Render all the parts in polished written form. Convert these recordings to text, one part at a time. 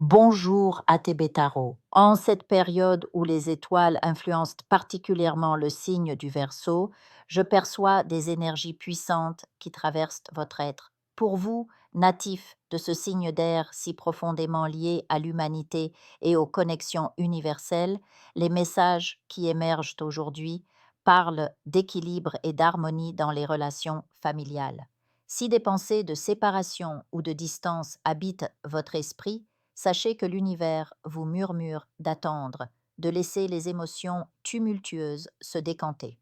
Bonjour à tes Bétaro. En cette période où les étoiles influencent particulièrement le signe du Verseau, je perçois des énergies puissantes qui traversent votre être. Pour vous, natifs de ce signe d'air si profondément lié à l'humanité et aux connexions universelles, les messages qui émergent aujourd'hui parlent d'équilibre et d'harmonie dans les relations familiales. Si des pensées de séparation ou de distance habitent votre esprit, sachez que l'univers vous murmure d'attendre, de laisser les émotions tumultueuses se décanter.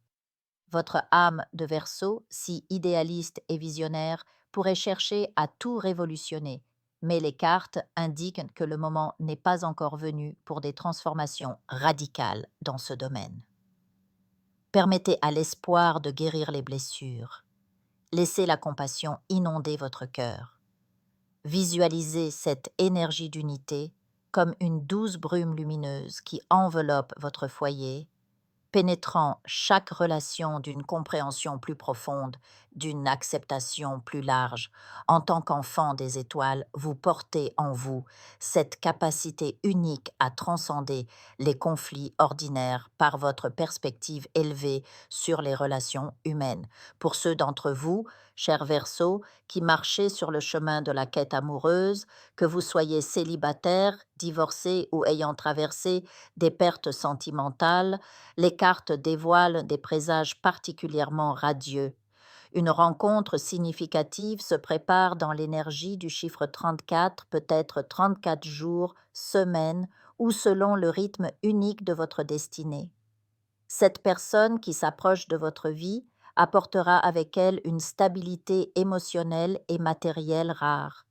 Votre âme de Verseau, si idéaliste et visionnaire, pourrait chercher à tout révolutionner, mais les cartes indiquent que le moment n'est pas encore venu pour des transformations radicales dans ce domaine. Permettez à l'espoir de guérir les blessures. Laissez la compassion inonder votre cœur. Visualisez cette énergie d'unité comme une douce brume lumineuse qui enveloppe votre foyer, pénétrant chaque relation d'une compréhension plus profonde, d'une acceptation plus large. En tant qu'enfant des étoiles, vous portez en vous cette capacité unique à transcender les conflits ordinaires par votre perspective élevée sur les relations humaines. Pour ceux d'entre vous, chers Verseaux, qui marchez sur le chemin de la quête amoureuse, que vous soyez célibataire, divorcé ou ayant traversé des pertes sentimentales, les cartes dévoilent des présages particulièrement radieux. Une rencontre significative se prépare dans l'énergie du chiffre 34, peut-être 34 jours, semaines, ou selon le rythme unique de votre destinée. Cette personne qui s'approche de votre vie apportera avec elle une stabilité émotionnelle et matérielle rare.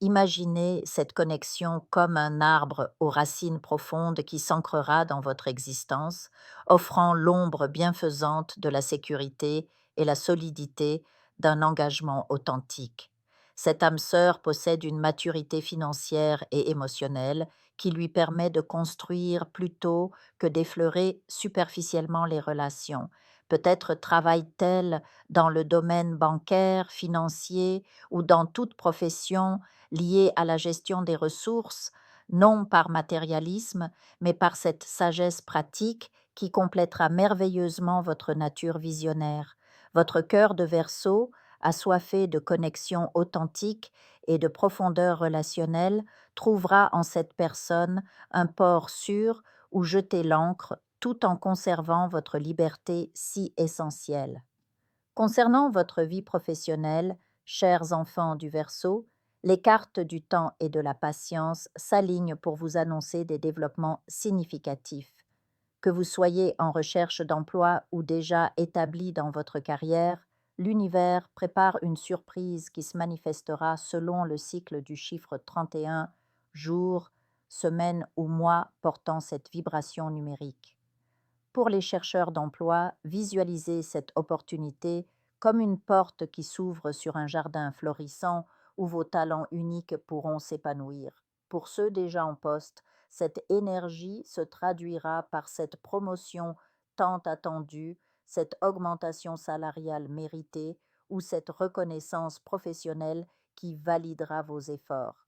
Imaginez cette connexion comme un arbre aux racines profondes qui s'ancrera dans votre existence, offrant l'ombre bienfaisante de la sécurité et la solidité d'un engagement authentique. Cette âme sœur possède une maturité financière et émotionnelle qui lui permet de construire plutôt que d'effleurer superficiellement les relations. Peut-être travaille-t-elle dans le domaine bancaire, financier ou dans toute profession liée à la gestion des ressources, non par matérialisme, mais par cette sagesse pratique qui complétera merveilleusement votre nature visionnaire. Votre cœur de Verseau, assoiffé de connexions authentiques et de profondeur relationnelle, trouvera en cette personne un port sûr où jeter l'ancre tout en conservant votre liberté si essentielle. Concernant votre vie professionnelle, chers enfants du Verseau, les cartes du temps et de la patience s'alignent pour vous annoncer des développements significatifs. Que vous soyez en recherche d'emploi ou déjà établi dans votre carrière, l'univers prépare une surprise qui se manifestera selon le cycle du chiffre 31, jours, semaines ou mois portant cette vibration numérique. Pour les chercheurs d'emploi, visualisez cette opportunité comme une porte qui s'ouvre sur un jardin florissant où vos talents uniques pourront s'épanouir. Pour ceux déjà en poste, cette énergie se traduira par cette promotion tant attendue, cette augmentation salariale méritée ou cette reconnaissance professionnelle qui validera vos efforts.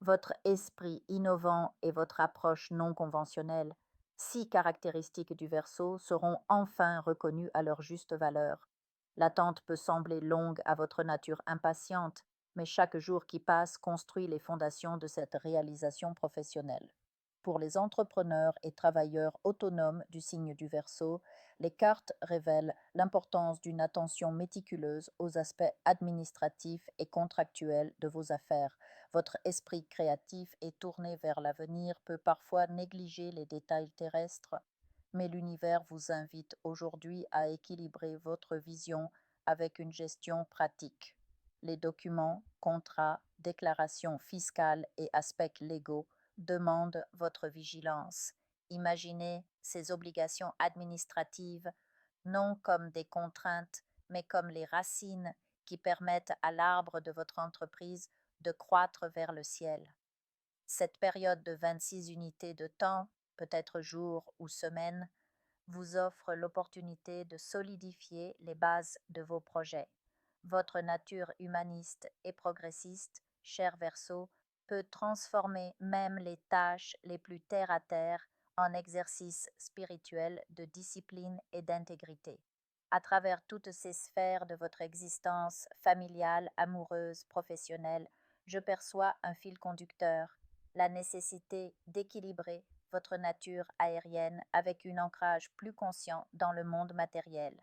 Votre esprit innovant et votre approche non conventionnelle, si caractéristiques du Verseau, seront enfin reconnus à leur juste valeur. L'attente peut sembler longue à votre nature impatiente, mais chaque jour qui passe construit les fondations de cette réalisation professionnelle. Pour les entrepreneurs et travailleurs autonomes du signe du Verseau, les cartes révèlent l'importance d'une attention méticuleuse aux aspects administratifs et contractuels de vos affaires. Votre esprit créatif et tourné vers l'avenir peut parfois négliger les détails terrestres, mais l'univers vous invite aujourd'hui à équilibrer votre vision avec une gestion pratique. Les documents, contrats, déclarations fiscales et aspects légaux demandent votre vigilance. Imaginez ces obligations administratives non comme des contraintes, mais comme les racines qui permettent à l'arbre de votre entreprise de croître vers le ciel. Cette période de 26 unités de temps, peut-être jours ou semaines, vous offre l'opportunité de solidifier les bases de vos projets. Votre nature humaniste et progressiste, cher Verseau, peut transformer même les tâches les plus terre-à-terre en exercices spirituels de discipline et d'intégrité. À travers toutes ces sphères de votre existence familiale, amoureuse, professionnelle, je perçois un fil conducteur, la nécessité d'équilibrer votre nature aérienne avec un ancrage plus conscient dans le monde matériel.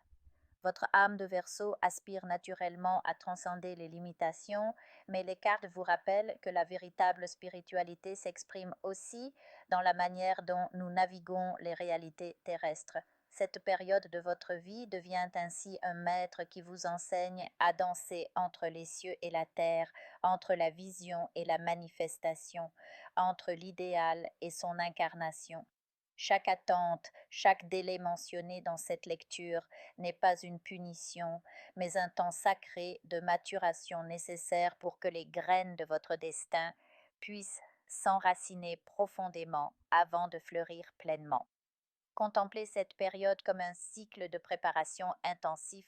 Votre âme de Verseau aspire naturellement à transcender les limitations, mais les cartes vous rappellent que la véritable spiritualité s'exprime aussi dans la manière dont nous naviguons les réalités terrestres. Cette période de votre vie devient ainsi un maître qui vous enseigne à danser entre les cieux et la terre, entre la vision et la manifestation, entre l'idéal et son incarnation. Chaque attente, chaque délai mentionné dans cette lecture n'est pas une punition, mais un temps sacré de maturation nécessaire pour que les graines de votre destin puissent s'enraciner profondément avant de fleurir pleinement. Contemplez cette période comme un cycle de préparation intensif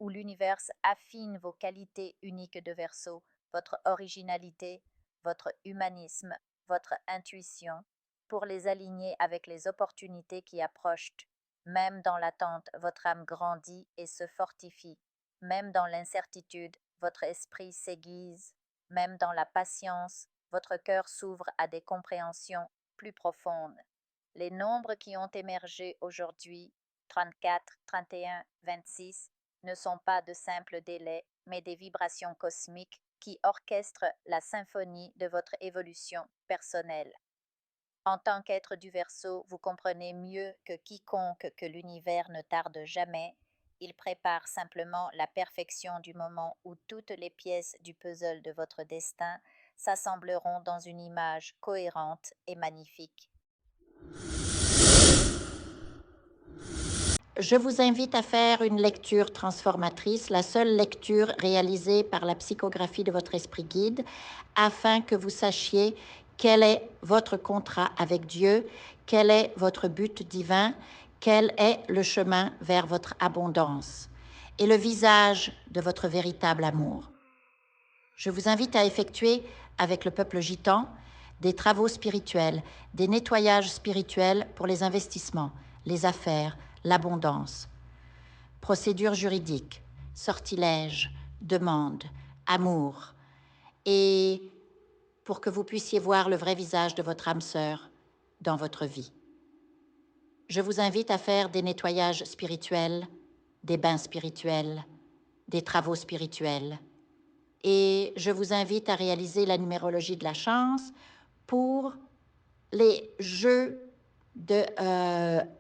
où l'univers affine vos qualités uniques de Verseau, votre originalité, votre humanisme, votre intuition, pour les aligner avec les opportunités qui approchent. Même dans l'attente, votre âme grandit et se fortifie. Même dans l'incertitude, votre esprit s'aiguise. Même dans la patience, votre cœur s'ouvre à des compréhensions plus profondes. Les nombres qui ont émergé aujourd'hui, 34, 31, 26, ne sont pas de simples délais, mais des vibrations cosmiques qui orchestrent la symphonie de votre évolution personnelle. En tant qu'être du Verseau, vous comprenez mieux que quiconque que l'univers ne tarde jamais. Il prépare simplement la perfection du moment où toutes les pièces du puzzle de votre destin s'assembleront dans une image cohérente et magnifique. Je vous invite à faire une lecture transformatrice, la seule lecture réalisée par la psychographie de votre esprit guide, afin que vous sachiez quel est votre contrat avec Dieu, quel est votre but divin, quel est le chemin vers votre abondance et le visage de votre véritable amour. Je vous invite à effectuer avec le peuple gitan des travaux spirituels, des nettoyages spirituels pour les investissements, les affaires, l'abondance. Procédure juridique, sortilèges, demande, amour. Et pour que vous puissiez voir le vrai visage de votre âme sœur dans votre vie. Je vous invite à faire des nettoyages spirituels, des bains spirituels, des travaux spirituels. Et je vous invite à réaliser la numérologie de la chance pour les jeux de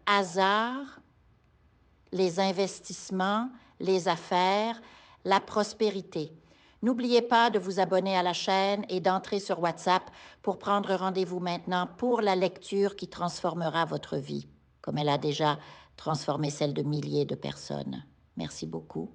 hasard, les investissements, les affaires, la prospérité. N'oubliez pas de vous abonner à la chaîne et d'entrer sur WhatsApp pour prendre rendez-vous maintenant pour la lecture qui transformera votre vie, comme elle a déjà transformé celle de milliers de personnes. Merci beaucoup.